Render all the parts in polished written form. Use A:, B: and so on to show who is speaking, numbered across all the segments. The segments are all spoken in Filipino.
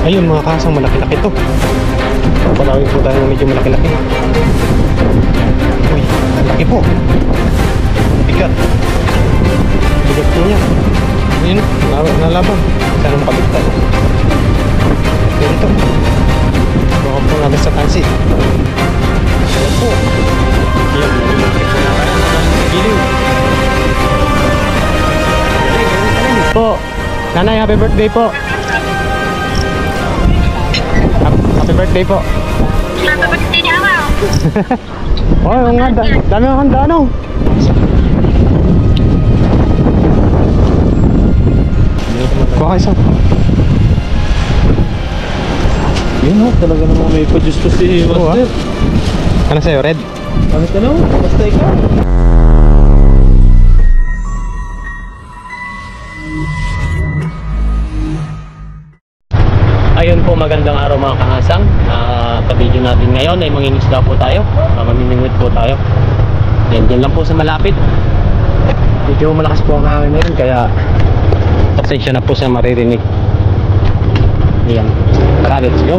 A: Ayun mga kasang malaki-laki to. Palawin po tayo ng medyo malaki-laki. Uy, malaki po. Bigat. Bigat po niya. Ayun, nalaban. Sana makaligtad. Ganito. Baka po namin sa tansi. Ayan po. Ayan, giliw. Po. Nanay, happy birthday po. Happy birthday po.
B: Happy birthday niya ako.
A: Oh, yung handa. Dami ang handa, ano? Baka isa.
C: Yun ha, talaga naman may produce to si Master.
A: Ano sa'yo, Red?
C: Ano ka no? Basta ikaw.
A: Ayun po, magandang araw mga kahasang. Ka-video natin ngayon ay mangingisda po tayo. Mamimingwit po tayo. Diyan lang po sa malapit. Medyo malakas po ang hangin ngayon, kaya pasensya na po sa maririnig. Ayan. Tara, let's go.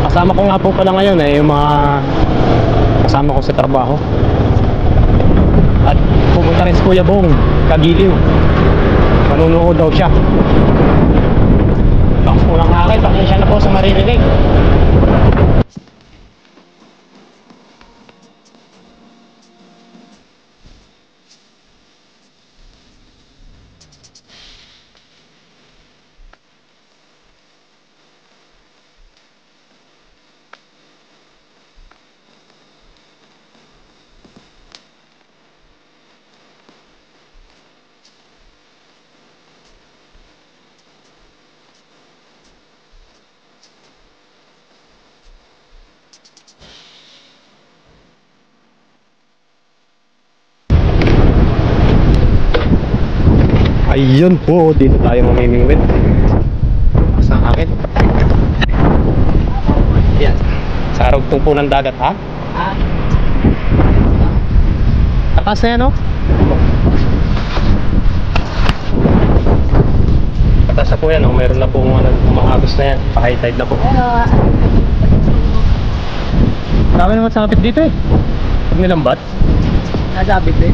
A: Kasama ko nga po pala ngayon ay yung mga kasama ko sa trabaho. At pupunta rin si Kuya Bong, Kagiliw. Manunood daw siya. Bakas po lang akin, pasensya na po sa maririnig. Ayun po, dito tayo mamimingwit. Sa akin. Yan. Sa rugtong po ng dagat, ha? Takas na yan, no? Takas na po yan, no? Meron na po umahagos na yan. Pa-high tide na po. Marami naman sapit dito eh. Pag nilambat.
C: Nasabit eh.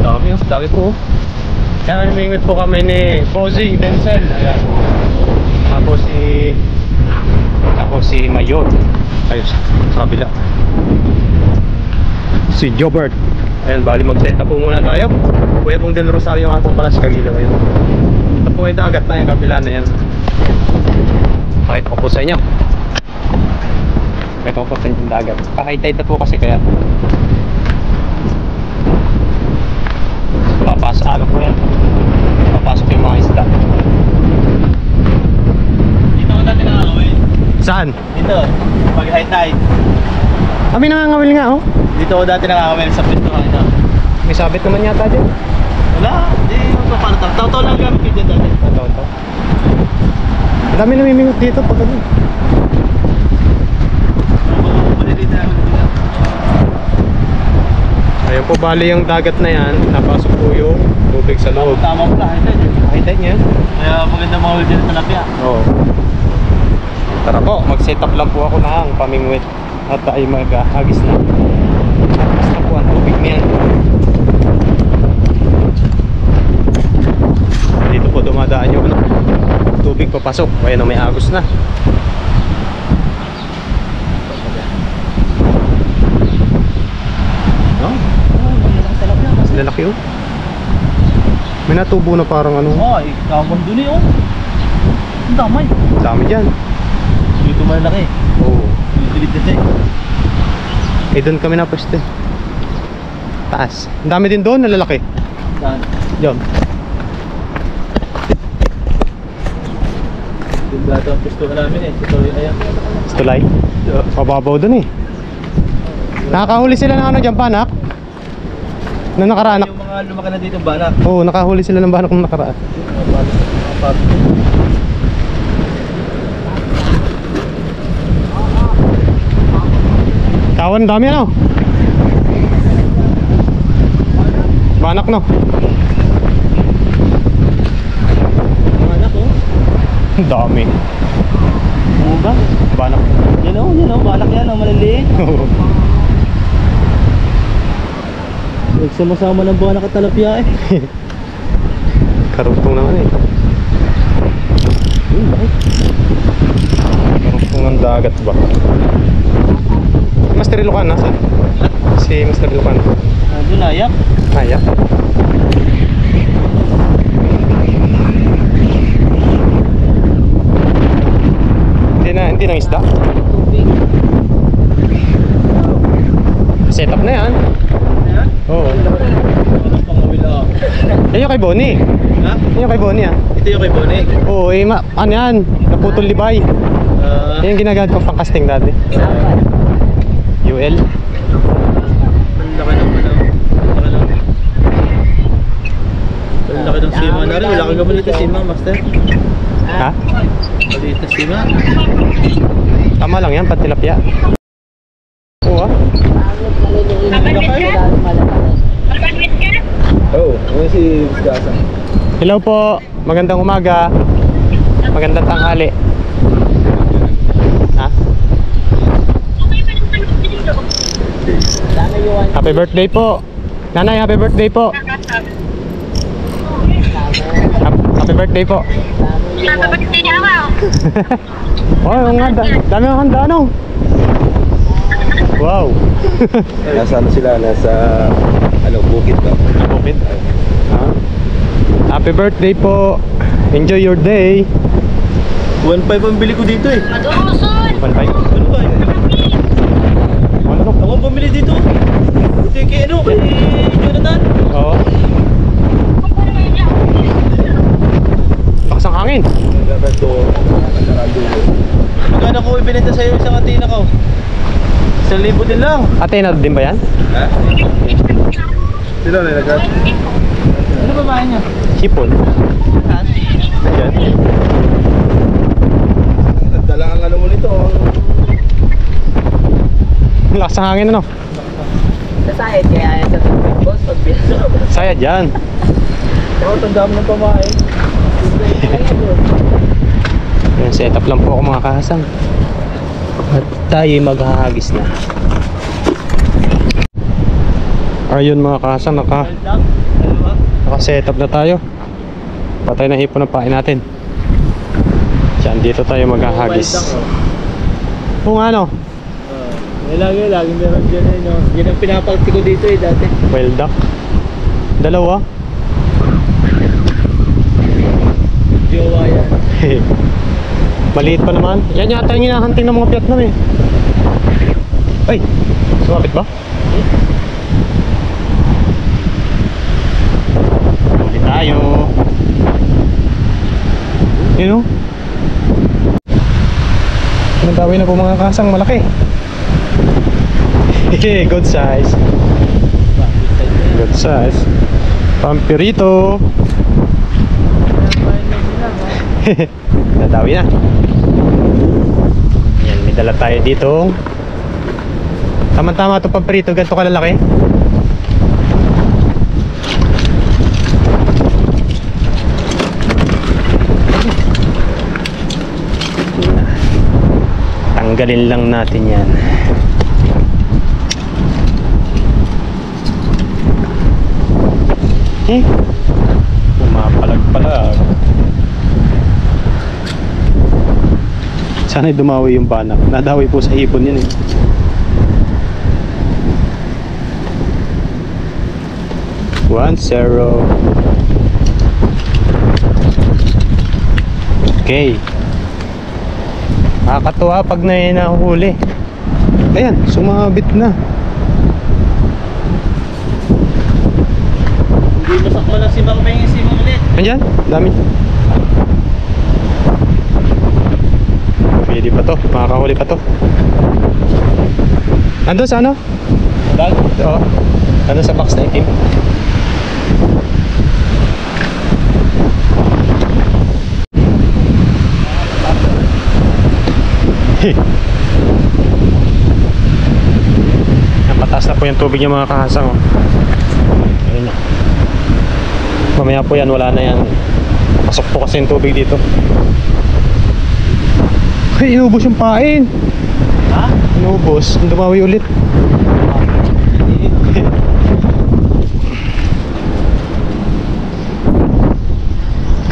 A: Dami yung dami po. Kaya namimingwit po kami ni Posing Denzel. Ayan. Tapos si Mayor. Ayos, sa kabila. Si Jobert. Ayan, bali mag-set up po muna tayo. Kuya pong Del Rosario nga po pala sa Kagiliw ngayon. Ito po ay dagat na yung kabila na yan. Pakita ko po sa inyo. Pakita ko po sa inyo yung dagat. Pa-high tide na po kasi kaya papasok ano po yan. Papasok yung mga isda.
C: Dito ko dati nakakawin.
A: Saan?
C: Dito, pag high tide.
A: Kami nangangawil nga, oh.
C: Dito ko dati nakakawin sa pinto kanina.
A: May sabit naman yata dyan.
C: Wala, di ko paano tao. Tao-tao lang gamit ko dyan dati.
A: Ito. Ang dami namimingot dito pag ano.
C: Maliliit na ako dito.
A: Ayun po, bali yung dagat na yan. Napasok po yung tubig sa loob.
C: Tama mo na, high tide.
A: High tide niya.
C: Kaya maganda mahuli dyan sa tilapia.
A: Oo. Tara po, mag-set up lang po ako na ang pamingwit. At ay mag-hagis na. Hagis na po ang tubig na yan. Dito po dumadaan yung tubig papasok. Kaya na may agos na. No? Lalaki oh. May natubo na parang ano.
C: Ay, kamon dun eh oh. Ang damay.
A: Dami dyan.
C: Dito malaki.
A: Oo.
C: Dilit na dyan.
A: Eh doon kami napwesto eh. Taas. Ang dami din doon na lalaki.
C: Saan?
A: Diyan.
C: Yung gato ang pisto na namin eh. Tutuloy na yan.
A: Tulay. Pababaw doon eh. Nakakahuli sila ng ano dyan, banak? Na nakaraan.
C: Yung mga lumaki na dito banak.
A: Oo, nakahuli sila ng banak ng nakaraan.
C: Mga papi.
A: Tawan, dami ano? Banak no? Ang dami.
C: Ano ba?
A: Banak.
C: Yan o, balak yan o, maliliit. Nagsama-sama ng buwan nakatalapya eh.
A: Karugtong naman eh.
C: Bakit?
A: Karugtong ng dagat ba? Master Ilocan, nasa? Si Master Ilocan.
C: Doon ayak.
A: Ayak. Hindi nang isda. Setup na yan. Oo.
C: Walang pangawila.
A: Yan yung kay Bonnie.
C: Ha?
A: Yan yung kay Bonnie ah.
C: Ito yung kay Bonnie.
A: Oo, ano yan? Naputol libay. Yan yung ginagamit ko pang casting dati. UL.
C: Ang laki ng ano. Ang laki ng sima na rin. Wala kang gabalit na sima, master.
A: Ha?
C: Gabalit na sima.
A: Tama lang yan, patilapya. Oo ah.
C: Oo, si Gasa.
A: Hello po, magandang umaga. Magandang tanghali. Ha? Happy birthday po. Nanay, happy birthday po. Happy birthday po.
B: Happy birthday niya ako.
A: Oh, nga, dami ang handa no. Wow.
C: Nasa ano sila? Nasa bukid ba?
A: Bukid. Happy birthday po. Enjoy your day.
C: 1.5 ang bili ko dito eh.
B: Maduruson.
A: 1.5.
C: Ano ba?
A: Ano to?
C: Ako ang pamili dito. Ito kay ano? Kay Jonathan.
A: Oo. Lakas ang hangin.
C: Magkano ko ibinenta sa'yo isang atina ko? 1,000 din lang.
A: Athena din ba yan?
C: Ha? Sino na nagkat? Ano ba bahay niya?
A: Sipon. Ayan.
C: Nagdala ang ano mo nito.
A: Lakas ang hangin ano?
D: Sasayad kaya yan sa tubig, boss, pag biyaso.
A: Sayad yan.
C: Oo, tanda mo ng pamahay.
A: Ayan, setup lang po ako mga kahasang. At tayo maghahagis na. Ayun mga kahasang, naka-setup na tayo. Patay na hipon ng pain natin. Diyan, dito tayo maghahagis. Kung ano?
C: Lagi meron dyan eh, no? Yan ang pinapakti ko dito eh, dati.
A: Well duck. Dalawa.
C: Jowa yan.
A: Maliit pa naman. Yan yata yung hinahunting ng mga Vietnam eh. Ay! Sumapit ba? Huli tayo. Yun o. Nagawin na po mga kasang malaki. Good size. Good size. Pampirito. Nadawi na. Yan, may dala tayo dito. Tama-tama ito pampirito. Ganito kalalaki. Tanggalin lang natin yan. Pumapalag-palag. Sana'y dumawi yung banak. Nadawi po sa hipon yun eh. One, zero. Okay. Nakakatuwa pag nahuhuli. Ayan, sumabit na.
C: Hindi masakma lang si Mang Peng, si Mang ulit.
A: Andyan, dami. Pwede pa to, makakahuli pa to. Nandun sa ano?
C: Bag?
A: Oo. Nandun sa box na itim. Napataas na po yung tubig niya mga kahasang oh. Ayun na. Mamaya po yan, wala na yan. Pasok po kasi yung tubig dito. Ay, inubos yung pain.
C: Ha?
A: Inubos. Dumawi ulit.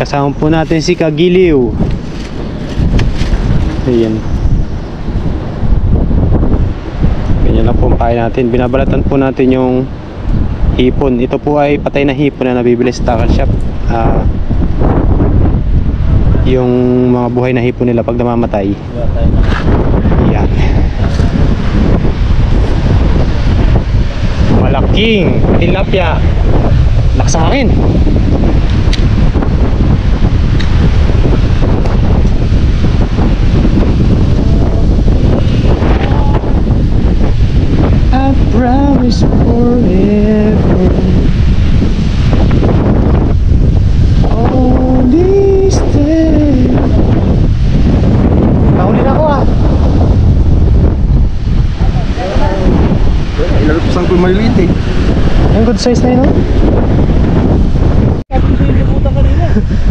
A: Kasama po natin si Kagiliw. Ayan. Ganyan lang po ang pain natin. Binabalatan po natin yung hipon. Ito po ay patay na hipon na nabibili sa tackle shop. Yung mga buhay na hipon nila pag namamatay. Yan. Malaking tilapia. Lakas sa hangin. I promise forever. All these days. Nahuli na ako ah.
C: Ilalapsan ko yung maliliit eh.
A: Yung good size na yun oh.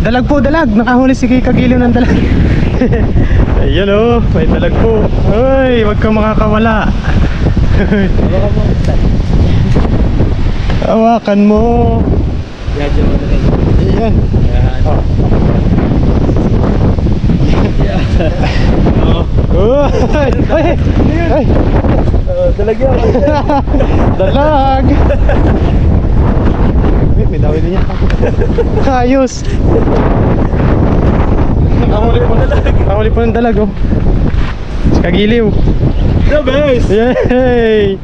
A: Dalag po, dalag. Nakahuli si Kagiliw ng dalag. Ayan oh, may dalag po. Uy, wag kang makakawala. Hawakan mo. Ayan. Oh. Ay. Ay.
C: Dalag yan.
A: Dalag. May dawin din yan. Ayos. Nakahuli po ng dalag oh. Si Kagiliw.
C: The best!
A: Yay!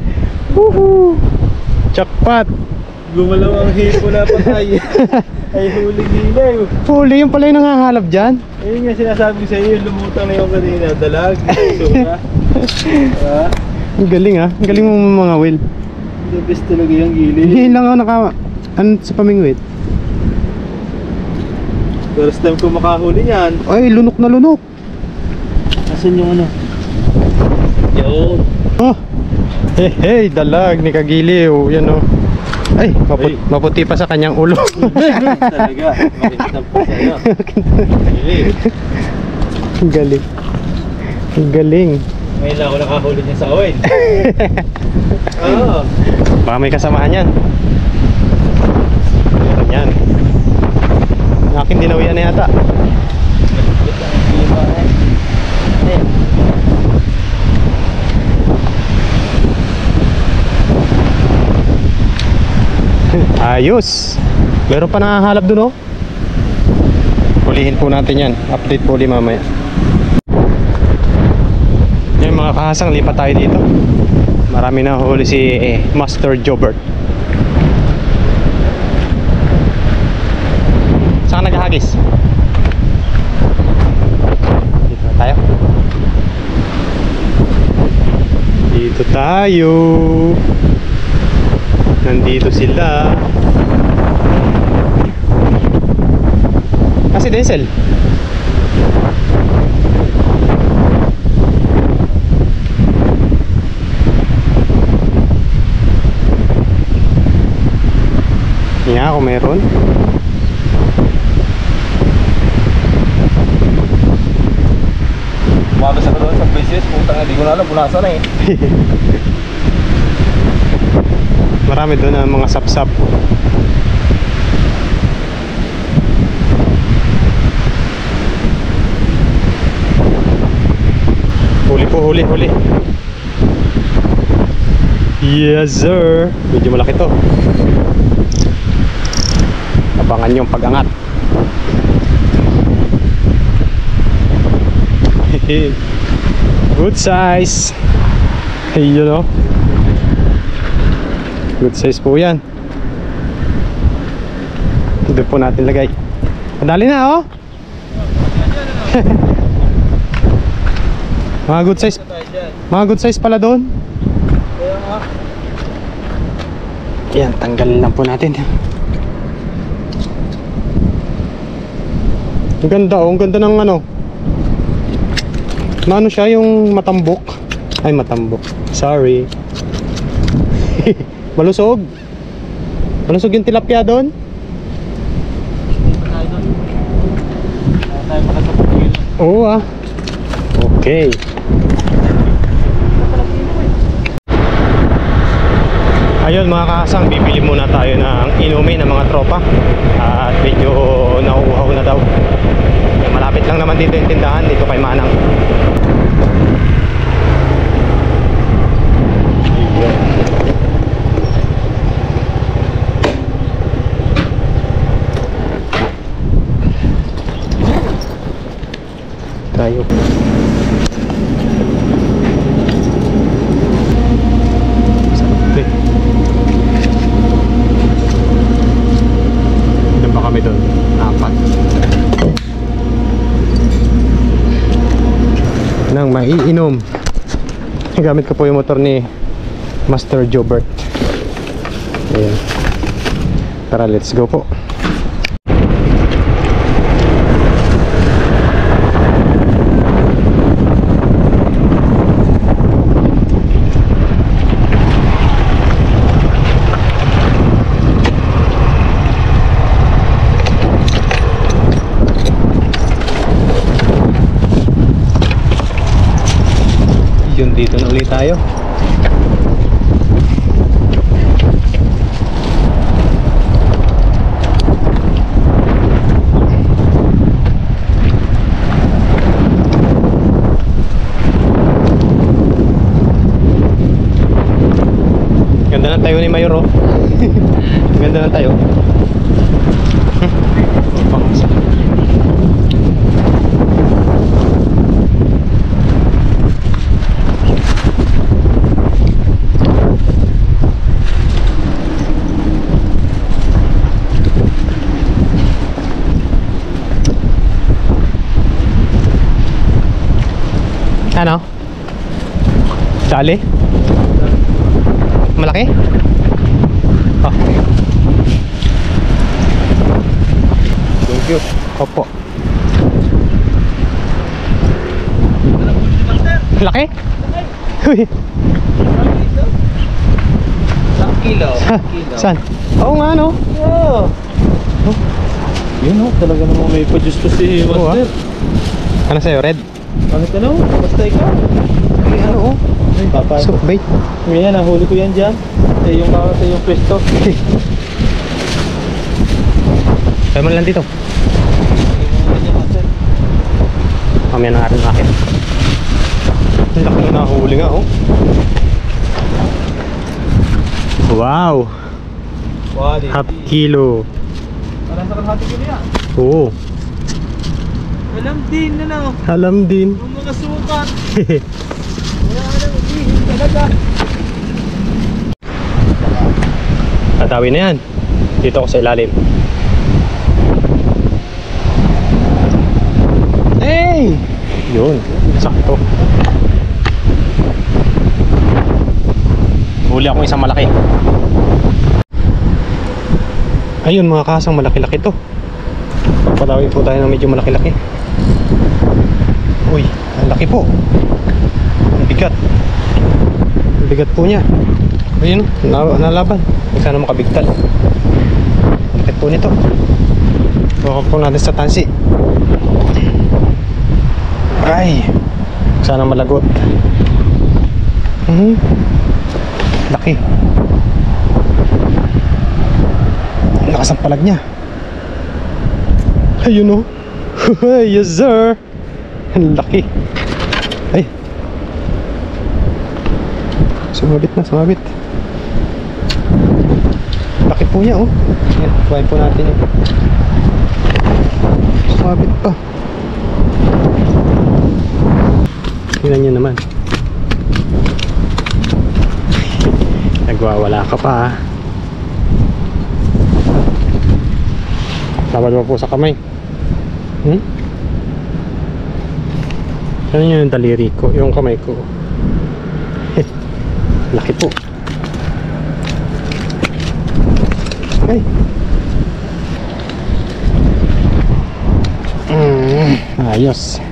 A: Woohoo! Jackpot!
C: Gumalaw ang hipo na patay. Ay huli giliw.
A: Huli, yung pala yung nangahalap dyan.
C: Ayun nga sinasabi ko sa iyo, lumutang na yung kanina. Dalag, sura.
A: Ang galing ah. Ang galing mo mga Will.
C: The best talaga yung giliw.
A: Hindi lang ako sa pamingwit.
C: First time ko makahuli niyan.
A: Ay, lunok na lunok.
C: Asan yung ano? Yo.
A: Oh! Hey, dalag ni Kagiliw. Yan oh. Ay, maputi pa sa kanyang ulo.
C: Talaga, makikita po sa'yo. Giliw.
A: Ang galing. Ang galing.
C: Ngayon lang ako nakahuli niya sa awin. Oo.
A: Baka may kasamahan yan. Meron yan. Ang aking dinawian na yata. Ayos. Meron pa nakahalap dun oh. Hulihin po natin yan. Update po ulit mamaya. Yan mga kahasang, lipat tayo dito. Marami na huli si Master Jobert. Saan ka naghahagis? Dito na tayo. Dito tayo. Nandito sila. Si Denzel. Nga kung meron.
C: Umagas ako doon sa places, putang hindi ko na alam, punasan na eh.
A: Marami doon ang mga sapsap. Huli po, huli. Yes sir. Medyo malaki to. Abangan yung pag-angat. Good size. Hey, you know. Good size po yan. Ito po natin lagay. Madali na oh. Mga good size pala doon. Yan, tanggalin lang po natin. Ang ganda oh, ang ganda ng ano. Ano siya, yung matambok. Ay, matambok. Sorry. Malusog. Malusog yung tilapia doon. Oo ah. Okay. Ayun mga kasang, bibili muna tayo ng inumin ng mga tropa. At medyo nauuhaw na daw. Malapit lang naman dito yung tindahan, dito kay Manang. Ayun. Tayo. Sarap eh. Ilan ba kami doon? 4 nang maiinom. Gamit ko po yung motor ni Master Jobert. Ayan. Tara, let's go po. Yun, dito na ulit tayo. Ganda ng tayo ni Mayor, oh. Ganda ng tayo. Ano? Dali? Malaki? Oh. Thank you. Opo. Laki? Uy.
D: Isang kilo.
A: Saan? Oo nga, no?
C: Oh. Yun, oh, talaga namang may pa-juice to si
A: Oo,
C: Master.
A: Ano sa'yo? Red?
C: Bakit ano? Basta ikaw.
A: Ay, ano, oh?
C: Ay, papay.
A: Soup bait.
C: Yan, nahuli ko yan dyan. Yung kakata yung pwesto.
A: Kaya mo lang dito. Mamaya na natin akin. Ang laki na nahuli nga, oh. Wow!
C: Quality.
A: Half kilo.
C: Parang sa kalahati ko niya.
A: Oo.
C: Alam din na lang.
A: Alam din.
C: Yung mga sukat. Wala ka nang ihihin talaga.
A: Tatawin na yan. Dito ako sa ilalim. Hey! Yun. Sakto. Huli akong isang malaki. Ayun mga kasang, malaki-laki to. Papalawin po tayo ng medyo malaki-laki. Uy, ang laki po. Ang bigat. Ang bigat po niya. Ayun, nalaban. Sana makabigtal. Bakit po nito? Baka po natin sa tansi. Ay, sana malagot. Laki. Ang lakas ang palag niya. Ayun, oh. Yes sir. Ang laki. Ay, sumabit na, sumabit. Laki po niya, oh. Yan, kuhain po natin yun. Sumabit pa. Tingnan nyo naman. Nagwawala ka pa, ah. Tawad mo po sa kamay. Ano yun yung daliri ko? Yung kamay ko. Laki po. Ay. Ayos.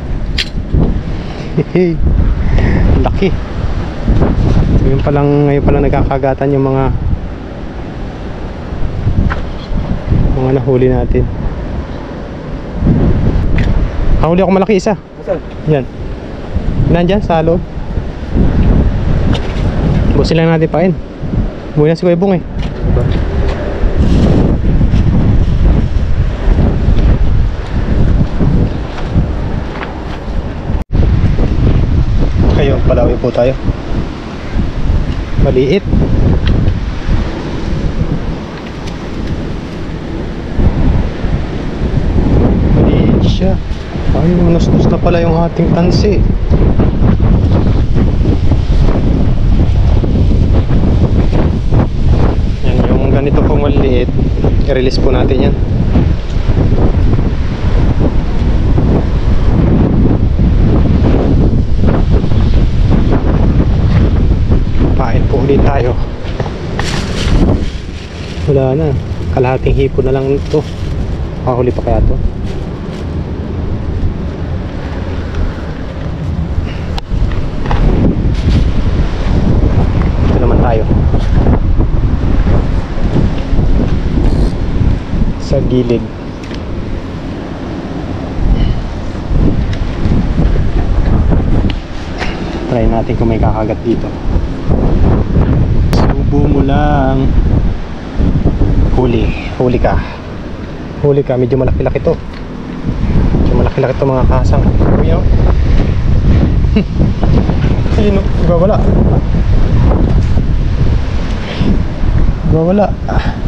A: Laki. Ngayon palang nagkakagatan yung mga nahuli natin. Huli ako malaki isa.
C: Saan?
A: Yan. Nandyan sa loob. Busin lang natin pain. Buhay na si Kuya Bong eh.
C: Diba?
A: Kayo, Palawi po tayo. Maliit. Maliit siya. Ay, manustos na pala yung ating tansi. Yan, yung ganito pong maliit, i-release po natin yan. Pain po ulit tayo. Wala na, kalahating hipon na lang ito. Makahuli pa kaya to? Ito naman tayo sa gilid. Try natin kung may kakagat dito. Subo mo lang. Huli ka. Medyo malaki-laki to. Medyo malaki-laki to mga kasang. Uy, oh. Ayun, oh. Wala.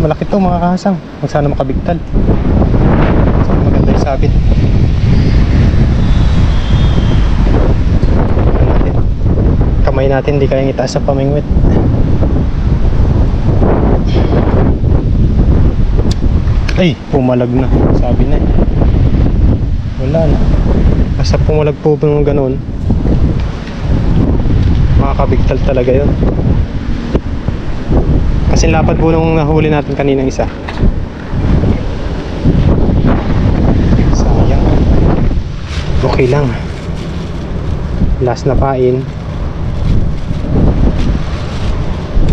A: Malaki to mga kasang. Huwag sana makabigtal. So, maganda yung sabit. Kamay natin di kayang itaas sa pamingwit. Ay, pumalag na. Sabi na eh. Wala na. Basta pumalag po ng ganun, makakabigtal talaga yun. Kasi lapad po nung nahuli natin kaninang isa. Sayang. Okay lang. Last na pain.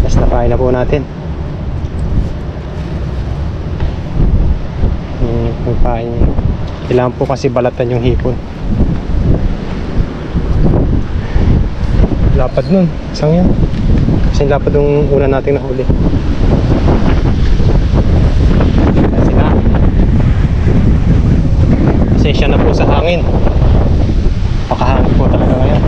A: Last na pain na po natin. Yung pain. Kailangan po kasi balatan yung hipon. Lapad nun. Isang yan. Kasi lapad yung una nating nahuli. Kasi na. Pasensya na po sa hangin. Pakahangin po talaga ngayon.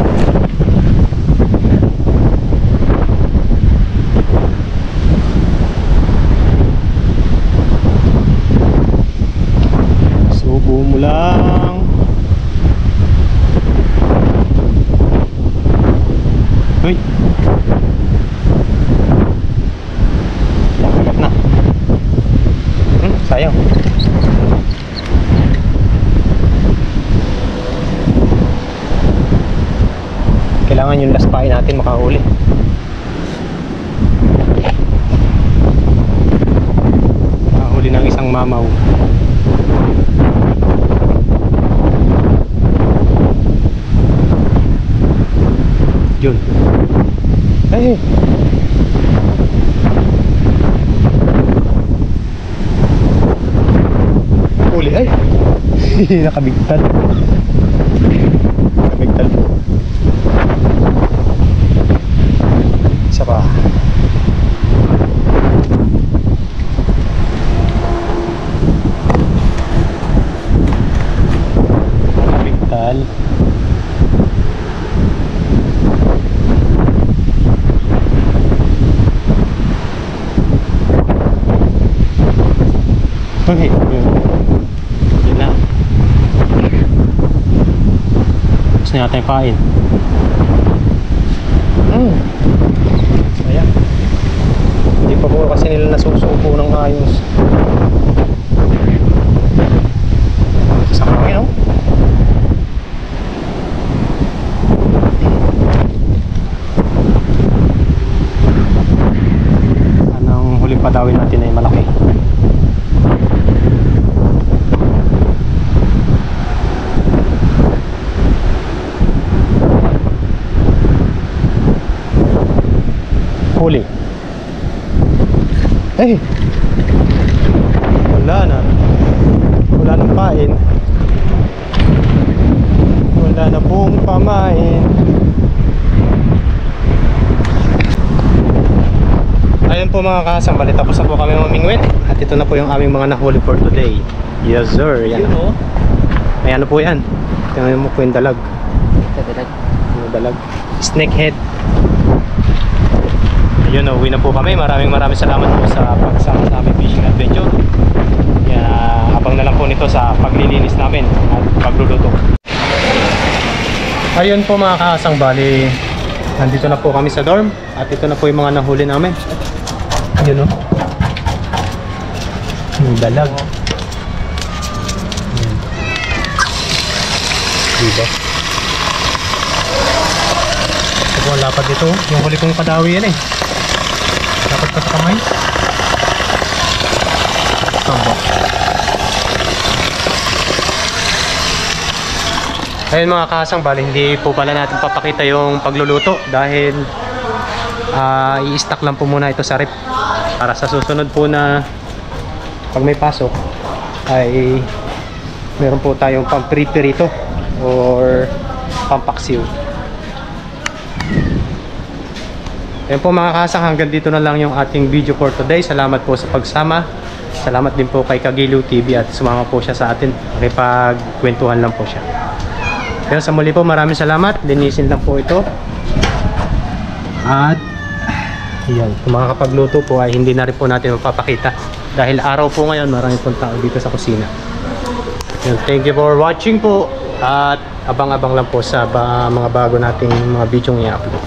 A: Subo mo lang. Uy. Nakagat na. Sayang. Kailangan yung last pain natin makahuli. Makahuli ng isang mamaw. Yun. Ay. Huli ay. Nakabigtal. Nakabigtal po. Isa pa. Nakabigtal. Okay, yun na. Tapos na natin pain. Ayan. Hindi pa po kasi nila nasusubo ng ayos. Sa hangin, oh. Anong huling padawin natin ay malaki. Huli. Eh, wala na. Wala nang pain. Wala na pong pamain. po mga kasang, bali tapos na po kami mamingwit. At ito na po yung aming mga nahuli for today. Yes sir, yan. May ano po yan. Tingnan mo po yung dalag. Yung dalag. Snakehead. Ayun, uwi na po kami. Maraming salamat po sa pagsama sa aming fishing adventure. Kaya abang na lang po nito sa paglilinis namin at pagluluto. Ayun po mga kasang, bali nandito na po kami sa dorm. At ito na po yung mga nahuli namin. Ayun o. Yung dalag. Ayan. Diba? Ito po ang lapad dito. Yung huli kong kadawi yan eh. Dapat ka sa kamay. Tambak. Ayun mga kasang, bali hindi po pala natin papakita yung pagluluto dahil i-stack lang po muna ito sa rep para sa susunod po na pag may pasok ay meron po tayong pang-prepare or pampaksiw. Ayun po mga kasang, hanggang dito na lang yung ating video for today. Salamat po sa pagsama. Salamat din po kay Kagilu TV at sumama po siya sa atin. Nakipagkwentuhan lang po siya. Pero sa muli po, maraming salamat. Linisin lang po ito. At yan, kung makakapagluto po ay hindi na rin po natin mapapakita dahil araw po ngayon, marami pong tao dito sa kusina. Yan, thank you for watching po at abang-abang lang po sa mga bago nating mga video i-upload.